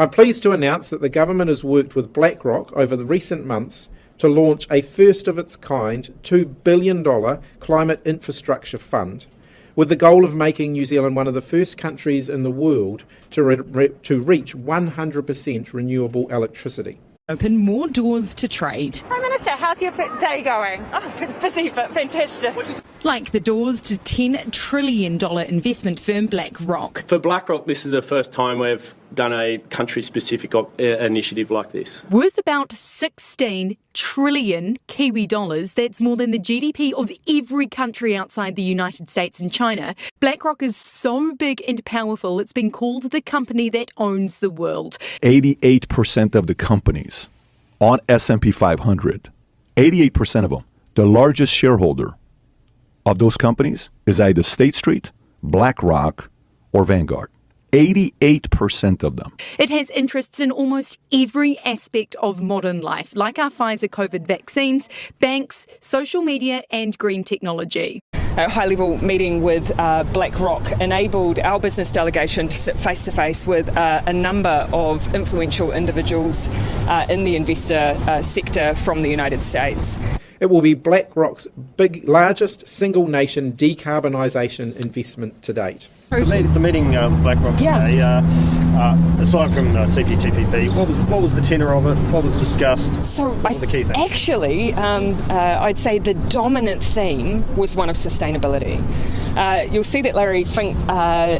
I'm pleased to announce that the government has worked with BlackRock over the recent months to launch a first-of-its-kind $2 billion climate infrastructure fund, with the goal of making New Zealand one of the first countries in the world to reach 100% renewable electricity. Open more doors to trade. Prime Minister, how's your day going? Oh, it's busy but fantastic. Like the doors to $10 trillion investment firm BlackRock. For BlackRock, this is the first time we've done a country-specific initiative like this. Worth about 16 trillion Kiwi dollars, that's more than the GDP of every country outside the United States and China. BlackRock is so big and powerful, it's been called the company that owns the world. 88% of the companies on S&P 500, 88% of them, the largest shareholder of those companies is either State Street, BlackRock, or Vanguard. 88% of them. It has interests in almost every aspect of modern life, like our Pfizer COVID vaccines, banks, social media and green technology. A high-level meeting with BlackRock enabled our business delegation to sit face-to-face with a number of influential individuals in the investor sector from the United States. It will be BlackRock's largest single-nation decarbonisation investment to date. The meeting BlackRock today, aside from CPTPP, what was the tenor of it? What was discussed? So what were the key things? Actually, I'd say the dominant theme was one of sustainability. You'll see that Larry Fink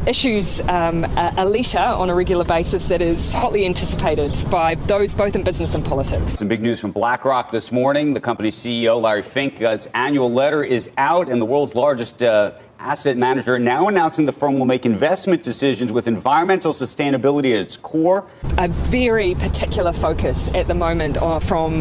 issues a letter on a regular basis that is hotly anticipated by those both in business and politics. Some big news from BlackRock this morning. The company's CEO, Larry Fink's annual letter is out, and the world's largest asset manager now announcing the firm will make investment decisions with environmental sustainability at its core. A very particular focus at the moment from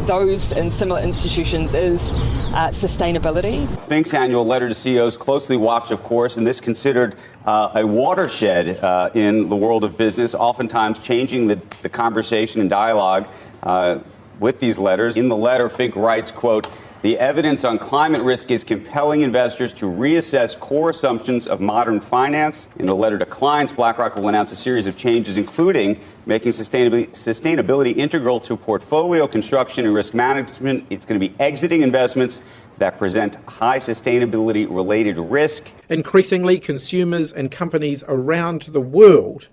those and similar institutions is sustainability. Fink's annual letter to CEOs closely watched, of course, and this considered a watershed in the world of business, oftentimes changing the conversation and dialogue with these letters. In the letter, Fink writes, quote, "The evidence on climate risk is compelling investors to reassess core assumptions of modern finance." In a letter to clients, BlackRock will announce a series of changes, including making sustainability integral to portfolio construction and risk management. It's going to be exiting investments that present high sustainability-related risk. Increasingly, consumers and companies around the world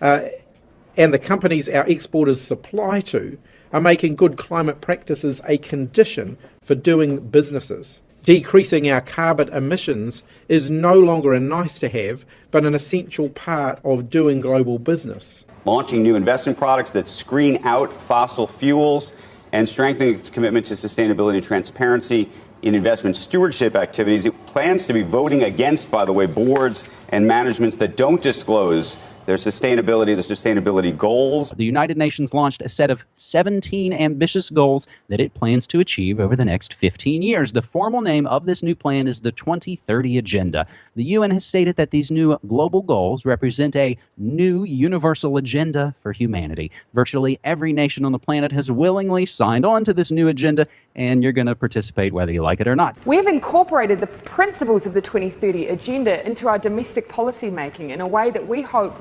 and the companies our exporters supply to are making good climate practices a condition for doing businesses. Decreasing our carbon emissions is no longer a nice to have, but an essential part of doing global business. Launching new investment products that screen out fossil fuels and strengthening its commitment to sustainability and transparency in investment stewardship activities. It plans to be voting against, by the way, boards and managements that don't disclose their sustainability goals. The United Nations launched a set of 17 ambitious goals that it plans to achieve over the next 15 years. The formal name of this new plan is the 2030 Agenda. The UN has stated that these new global goals represent a new universal agenda for humanity. Virtually every nation on the planet has willingly signed on to this new agenda, and you're going to participate whether you like it or not. We have incorporated the principles of the 2030 Agenda into our domestic policy making in a way that we hope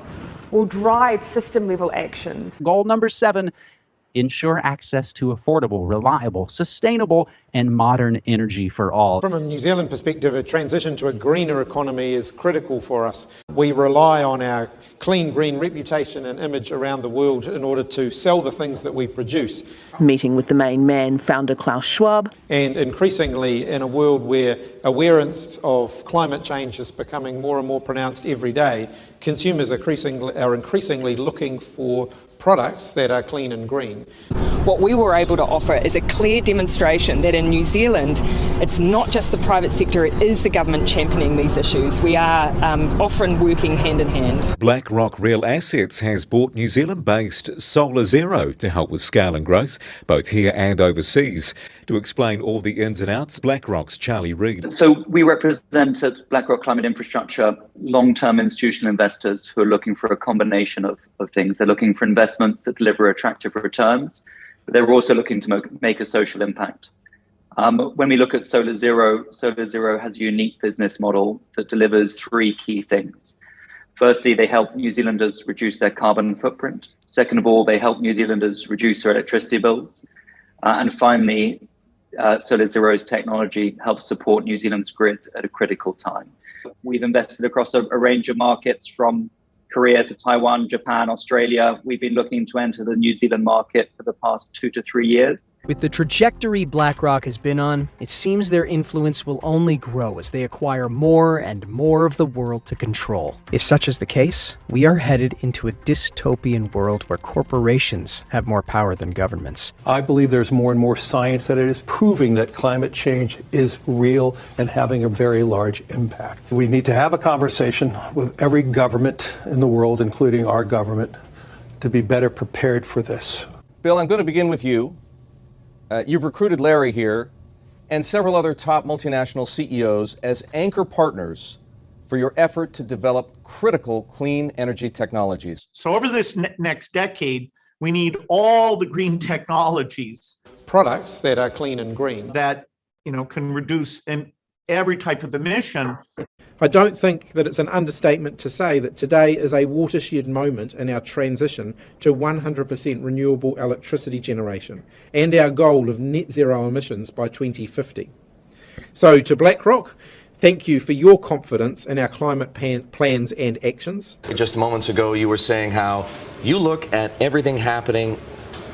will drive system-level actions. Goal number 7, ensure access to affordable, reliable, sustainable, and modern energy for all. From a New Zealand perspective, a transition to a greener economy is critical for us. We rely on our clean green reputation and image around the world in order to sell the things that we produce. Meeting with the main man, founder Klaus Schwab. And increasingly, in a world where awareness of climate change is becoming more and more pronounced every day, consumers are increasingly looking for products that are clean and green. What we were able to offer is a clear demonstration that in New Zealand, it's not just the private sector, it is the government championing these issues. We are often working hand in hand. BlackRock Real Assets has bought New Zealand-based Solar Zero to help with scale and growth, both here and overseas. To explain all the ins and outs, BlackRock's Charlie Reid. So we represent at BlackRock Climate Infrastructure long-term institutional investors who are looking for a combination of things. They're looking for investments that deliver attractive returns, but they're also looking to make a social impact. When we look at Solar Zero has a unique business model that delivers 3 key things. Firstly, they help New Zealanders reduce their carbon footprint. Second of all, they help New Zealanders reduce their electricity bills. And finally, Solar Zero's technology helps support New Zealand's grid at a critical time. We've invested across a range of markets from Korea to Taiwan, Japan, Australia. We've been looking to enter the New Zealand market for the past 2 to 3 years. With the trajectory BlackRock has been on, it seems their influence will only grow as they acquire more and more of the world to control. If such is the case, we are headed into a dystopian world where corporations have more power than governments. I believe there's more and more science that it is proving that climate change is real and having a very large impact. We need to have a conversation with every government in the world, including our government, to be better prepared for this. Bill, I'm going to begin with you. You've recruited Larry here and several other top multinational CEOs as anchor partners for your effort to develop critical clean energy technologies. So over this next decade, we need all the green technologies. Products that are clean and green. That, can reduce every type of emission. I don't think that it's an understatement to say that today is a watershed moment in our transition to 100% renewable electricity generation and our goal of net zero emissions by 2050. So to BlackRock, thank you for your confidence in our climate plans and actions. Just moments ago, you were saying how you look at everything happening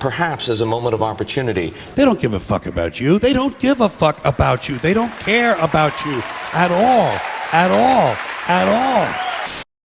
perhaps as a moment of opportunity. They don't give a fuck about you. They don't give a fuck about you. They don't care about you at all. At all. At all.